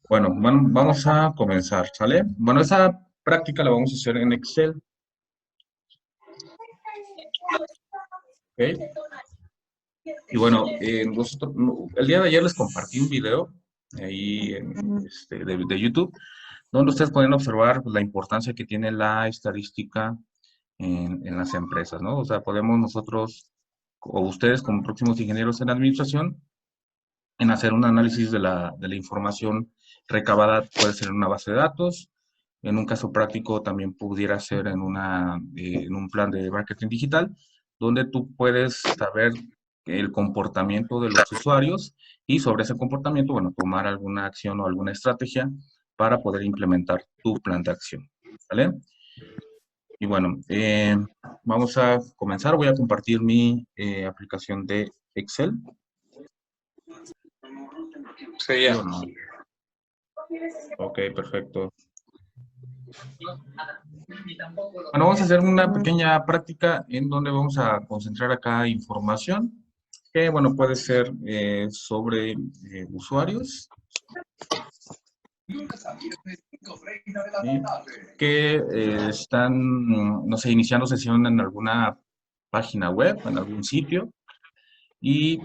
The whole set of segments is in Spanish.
Bueno, vamos a comenzar, ¿sale? Bueno, esa práctica la vamos a hacer en Excel, ¿ok? Y bueno, el día de ayer les compartí un video ahí de YouTube, donde ustedes pueden observar pues, la importancia que tiene la estadística en las empresas, ¿no? O sea, podemos nosotros, o ustedes como próximos ingenieros en administración, en hacer un análisis de la información recabada, puede ser en una base de datos, en un caso práctico también pudiera ser en un plan de marketing digital, donde tú puedes saber el comportamiento de los usuarios y sobre ese comportamiento, bueno, tomar alguna acción o alguna estrategia para poder implementar tu plan de acción, ¿vale? Y bueno, vamos a comenzar. Voy a compartir mi aplicación de Excel. Sí, ¿Sí ya. o no? Ok, perfecto. Bueno, vamos a hacer una pequeña práctica en donde vamos a concentrar acá información que, bueno, puede ser sobre usuarios, ¿sí? Que están, no sé, iniciando sesión en alguna página web, en algún sitio, y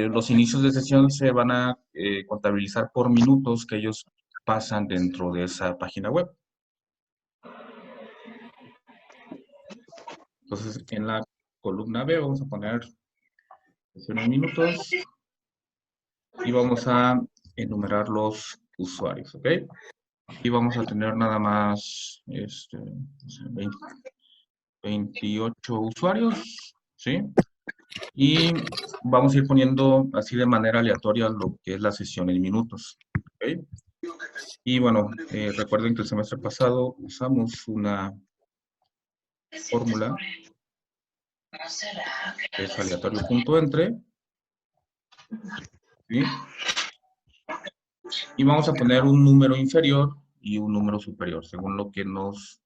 los inicios de sesión se van a contabilizar por minutos que ellos pasan dentro de esa página web. Entonces, en la columna B vamos a poner sesiones minutos y vamos a enumerar los usuarios, ¿ok? Y vamos a tener nada más no sé, 28 usuarios, ¿sí? Y vamos a ir poniendo así de manera aleatoria lo que es la sesión en minutos, ¿ok? Y bueno, recuerden que el semestre pasado usamos una fórmula que es aleatorio.entre, ¿sí? Y vamos a poner un número inferior y un número superior, según lo que nos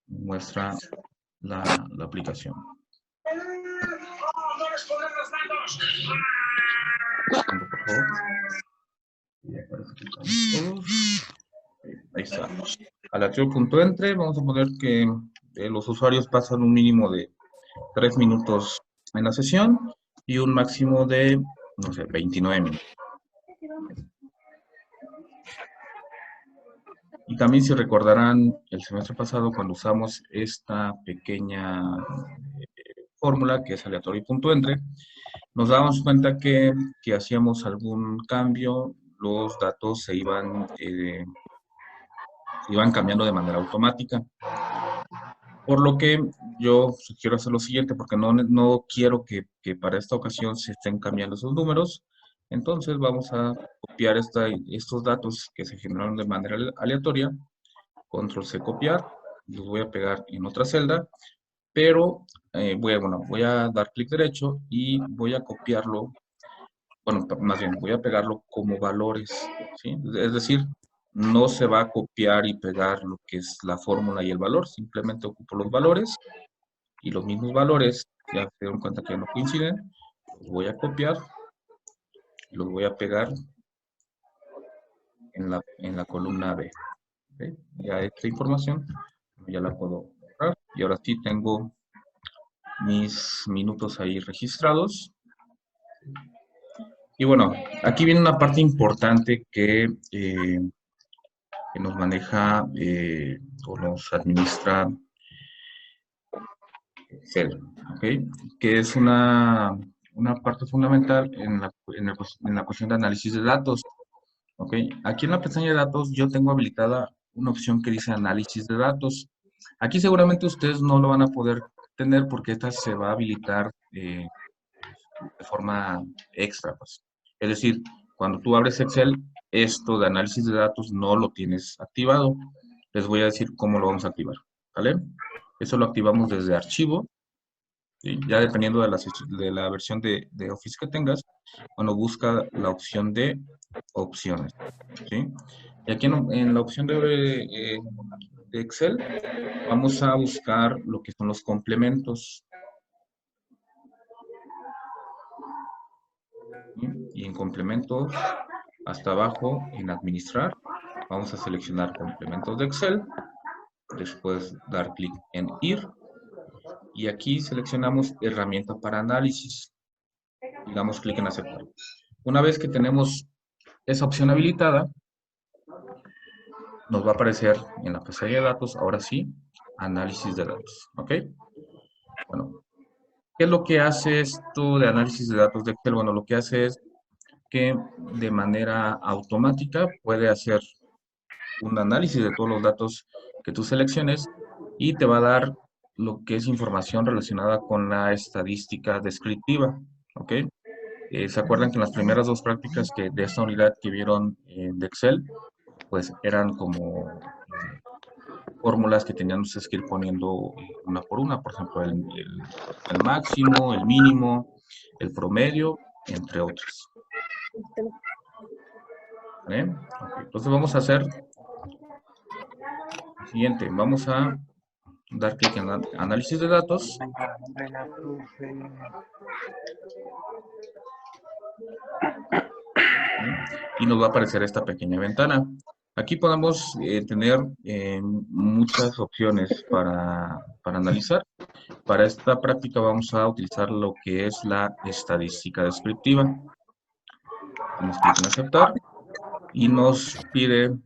muestra la aplicación. Por favor. Ahí está. Aleatorio.entre, vamos a poner que los usuarios pasan un mínimo de 3 minutos en la sesión y un máximo de, no sé, 29 minutos. Y también si recordarán el semestre pasado cuando usamos esta pequeña fórmula que es aleatorio.entre, nos dábamos cuenta que hacíamos algún cambio, los datos se iban cambiando de manera automática. Por lo que yo sugiero hacer lo siguiente, porque no quiero que para esta ocasión se estén cambiando esos números. Entonces vamos a copiar estos datos que se generaron de manera aleatoria, control C copiar, los voy a pegar en otra celda, pero voy a dar clic derecho y voy a copiarlo, bueno, más bien voy a pegarlo como valores, ¿sí? Es decir, no se va a copiar y pegar lo que es la fórmula y el valor, simplemente ocupo los valores y los mismos valores, ya se dieron cuenta que no coinciden, los voy a copiar y los voy a pegar en la columna B. ¿Okay? Ya esta información ya la puedo borrar y ahora sí tengo mis minutos ahí registrados. Y bueno, aquí viene una parte importante que nos maneja o nos administra Excel, ¿ok? Que es una parte fundamental en la cuestión de análisis de datos, ¿ok? Aquí en la pestaña de datos yo tengo habilitada una opción que dice análisis de datos. Aquí seguramente ustedes no lo van a poder tener porque esta se va a habilitar de forma extra, pues. Es decir, cuando tú abres Excel, esto de análisis de datos no lo tienes activado. Les voy a decir cómo lo vamos a activar, ¿vale? Eso lo activamos desde archivo, ¿sí? Ya dependiendo de la versión de Office que tengas, bueno, busca la opción de opciones, ¿sí? Y aquí en la opción de Excel, vamos a buscar lo que son los complementos, ¿sí? Y en complementos hasta abajo en administrar, vamos a seleccionar complementos de Excel, después dar clic en ir, y aquí seleccionamos herramienta para análisis, y damos clic en aceptar. Una vez que tenemos esa opción habilitada, nos va a aparecer en la pestaña de datos, ahora sí, análisis de datos, ¿ok? Bueno, ¿qué es lo que hace esto de análisis de datos de Excel? Bueno, lo que hace es que de manera automática puede hacer un análisis de todos los datos que tú selecciones y te va a dar lo que es información relacionada con la estadística descriptiva, ¿ok? ¿Se acuerdan que en las primeras dos prácticas de esta unidad que vieron de Excel, pues eran como fórmulas que teníamos que ir poniendo una por una, por ejemplo, el máximo, el mínimo, el promedio, entre otras. ¿Vale? Okay. Entonces vamos a hacer lo siguiente, vamos a dar clic en análisis de datos. Y nos va a aparecer esta pequeña ventana. Aquí podemos tener muchas opciones para analizar. Para esta práctica vamos a utilizar lo que es la estadística descriptiva. Damos clic en aceptar y nos pide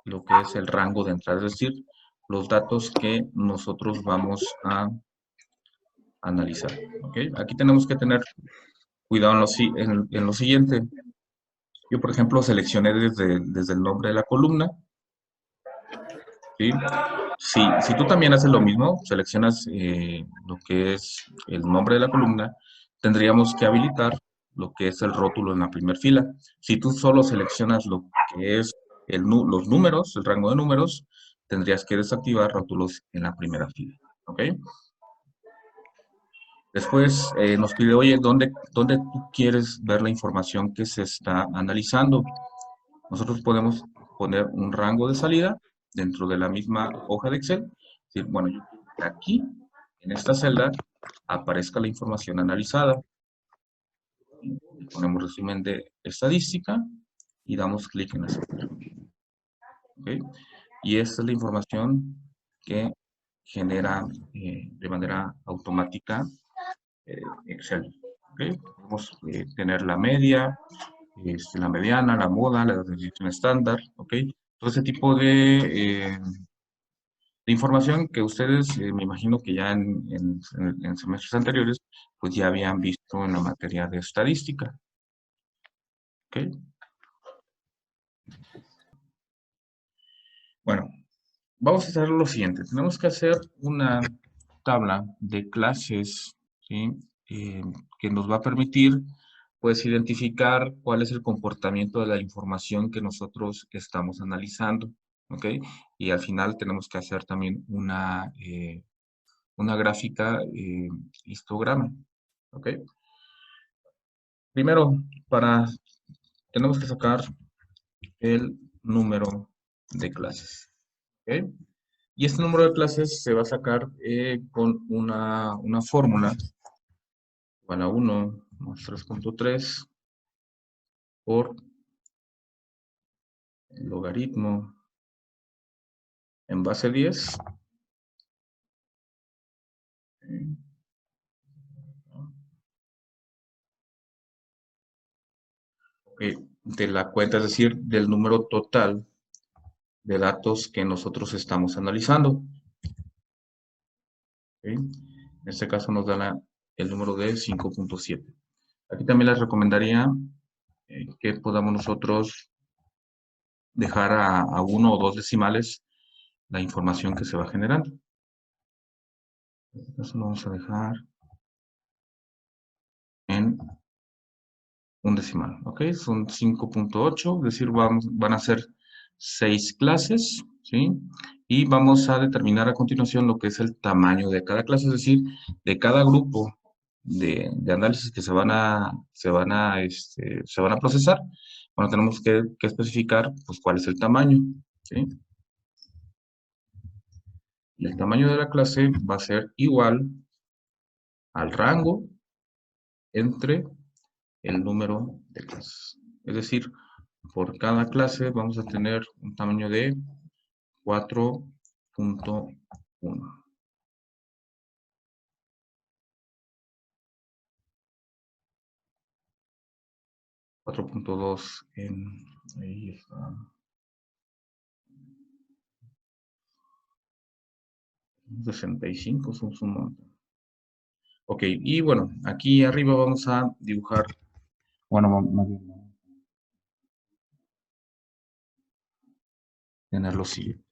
lo que es el rango de entrada, es decir, los datos que nosotros vamos a analizar. ¿Okay? Aquí tenemos que tener cuidado en lo siguiente. Yo, por ejemplo, seleccioné desde el nombre de la columna. ¿Sí? Si tú también haces lo mismo, seleccionas lo que es el nombre de la columna, tendríamos que habilitar lo que es el rótulo en la primera fila. Si tú solo seleccionas lo que es los números, el rango de números, tendrías que desactivar rótulos en la primera fila. ¿Ok? Después nos pide, oye, ¿dónde tú quieres ver la información que se está analizando? Nosotros podemos poner un rango de salida dentro de la misma hoja de Excel. Es decir, bueno, yo quiero que aquí, en esta celda, aparezca la información analizada. Le ponemos resumen de estadística y damos clic en aceptar. ¿Okay? Y esta es la información que genera de manera automática Excel. ¿Okay? Podemos tener la media, la mediana, la moda, la desviación estándar, ¿ok? Todo ese tipo de información que ustedes, me imagino que ya en semestres anteriores, pues ya habían visto en la materia de estadística, ¿ok? Bueno, vamos a hacer lo siguiente. Tenemos que hacer una tabla de clases, ¿sí? Que nos va a permitir, pues, identificar cuál es el comportamiento de la información que nosotros estamos analizando, ¿ok? Y al final tenemos que hacer también una gráfica histograma, ¿ok? Primero, tenemos que sacar el número de clases, ¿ok? Y este número de clases se va a sacar con una fórmula igual a 1 más 3.3 por el logaritmo en base 10 de la cuenta, es decir, del número total de datos que nosotros estamos analizando. ¿Okay? En este caso nos da el número de 5.7. Aquí también les recomendaría que podamos nosotros dejar a 1 o 2 decimales la información que se va generando. En este caso lo vamos a dejar en un decimal, ¿ok? Son 5.8, es decir, van a ser 6 clases, ¿sí? Y vamos a determinar a continuación lo que es el tamaño de cada clase, es decir, de cada grupo de análisis que se van a procesar. Bueno, tenemos que especificar, pues, cuál es el tamaño, ¿sí? Y el tamaño de la clase va a ser igual al rango entre el número de clases. Es decir, por cada clase vamos a tener un tamaño de 4.1. 4.2 en, ahí está, 65, somos un montón. Ok, y bueno, aquí arriba vamos a dibujar, bueno, más bien, tener lo siguiente.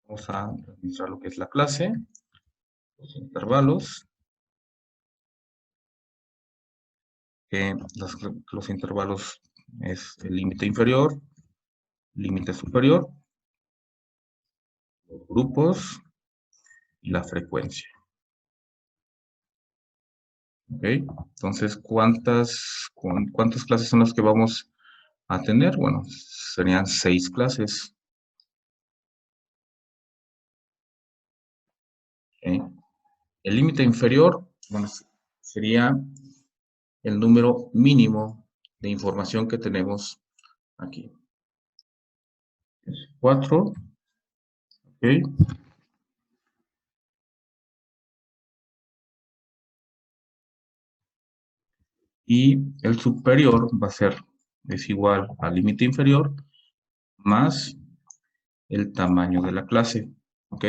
Vamos a administrar lo que es la clase, los intervalos, que los intervalos es el límite inferior, límite superior, los grupos y la frecuencia. ¿Ok? Entonces, ¿cuántas clases son las que vamos a tener? Bueno, serían 6 clases. ¿Ok? El límite inferior, bueno, sería el número mínimo de información que tenemos aquí. 4, ¿ok? Y el superior va a ser, es igual al límite inferior más el tamaño de la clase, ¿ok?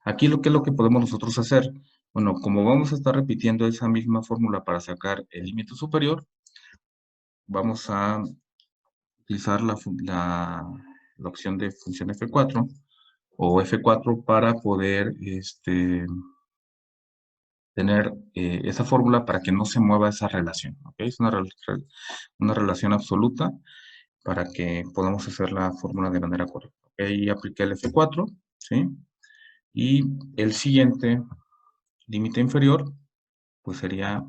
Aquí ¿qué es lo que podemos nosotros hacer? Bueno, como vamos a estar repitiendo esa misma fórmula para sacar el límite superior, vamos a utilizar la opción de función F4 o F4 para poder tener esa fórmula para que no se mueva esa relación, ¿ok? Es una relación absoluta para que podamos hacer la fórmula de manera correcta. ¿Ok? Ahí apliqué el F4, ¿sí? Y el siguiente límite inferior, pues sería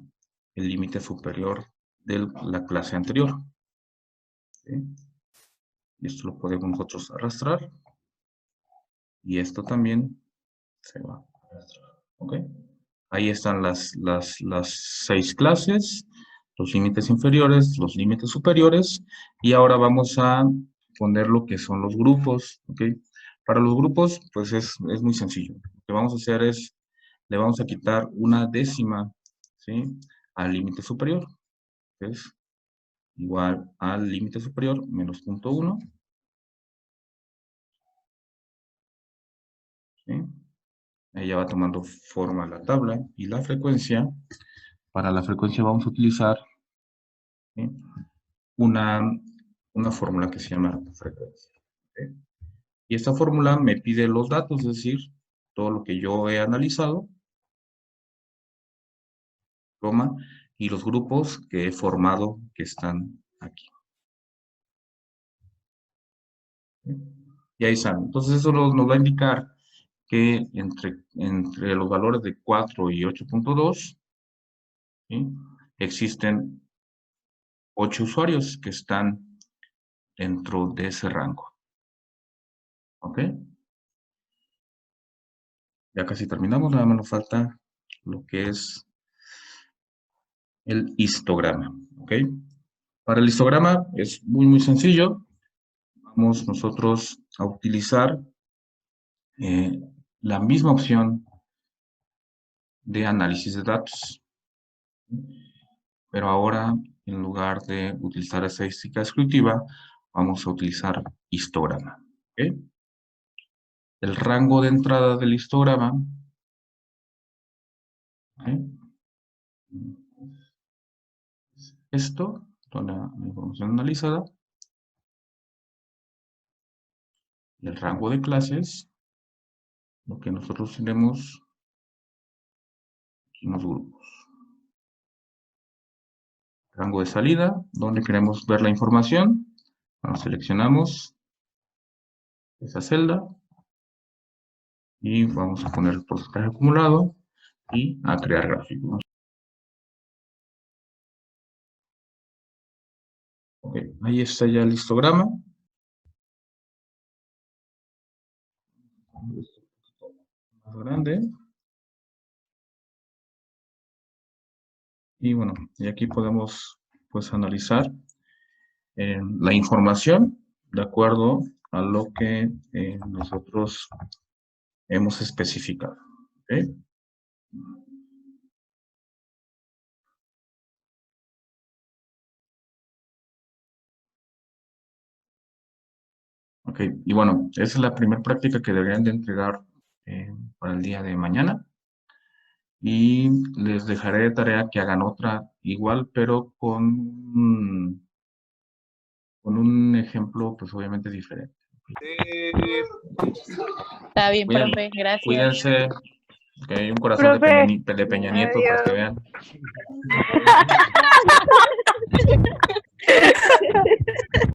el límite superior de la clase anterior. ¿Sí? Y esto lo podemos nosotros arrastrar. Y esto también se va a arrastrar. ¿Ok? Ahí están las 6 clases, los límites inferiores, los límites superiores. Y ahora vamos a poner lo que son los grupos. ¿Ok? Para los grupos, pues es muy sencillo. Lo que vamos a hacer es, le vamos a quitar una décima, ¿sí? Al límite superior, que es igual al límite superior menos 0.1, ¿sí? Ahí ya va tomando forma la tabla y la frecuencia. Para la frecuencia vamos a utilizar, ¿sí? una, una fórmula que se llama frecuencia. ¿Ok? Y esta fórmula me pide los datos, es decir, todo lo que yo he analizado, coma, y los grupos que he formado que están aquí. ¿Ok? Y ahí están. Entonces eso nos va a indicar que entre los valores de 4 y 8.2, ¿sí? Existen 8 usuarios que están dentro de ese rango. ¿Ok? Ya casi terminamos, nada más nos falta lo que es el histograma. ¿Ok? Para el histograma es muy sencillo. Vamos nosotros a utilizar eh, la misma opción de análisis de datos. Pero ahora, en lugar de utilizar estadística descriptiva, vamos a utilizar histograma. ¿Ok? El rango de entrada del histograma, ¿ok? Esto, toda la información analizada, y el rango de clases, lo que nosotros tenemos en los grupos. Rango de salida, donde queremos ver la información, bueno, seleccionamos esa celda y vamos a poner el porcentaje acumulado y a crear gráfico. Ok, ahí está ya el histograma. Más grande. Y bueno, y aquí podemos pues analizar la información de acuerdo a lo que nosotros hemos especificado. ¿Ok? Ok, y bueno, esa es la primera práctica que deberían de entregar para el día de mañana. Y les dejaré de tarea que hagan otra igual, pero con un ejemplo, pues obviamente diferente. Está bien, Cuiden- profe, gracias. Cuídense, que hay un corazón de Profe, de Peña Nieto para que vean.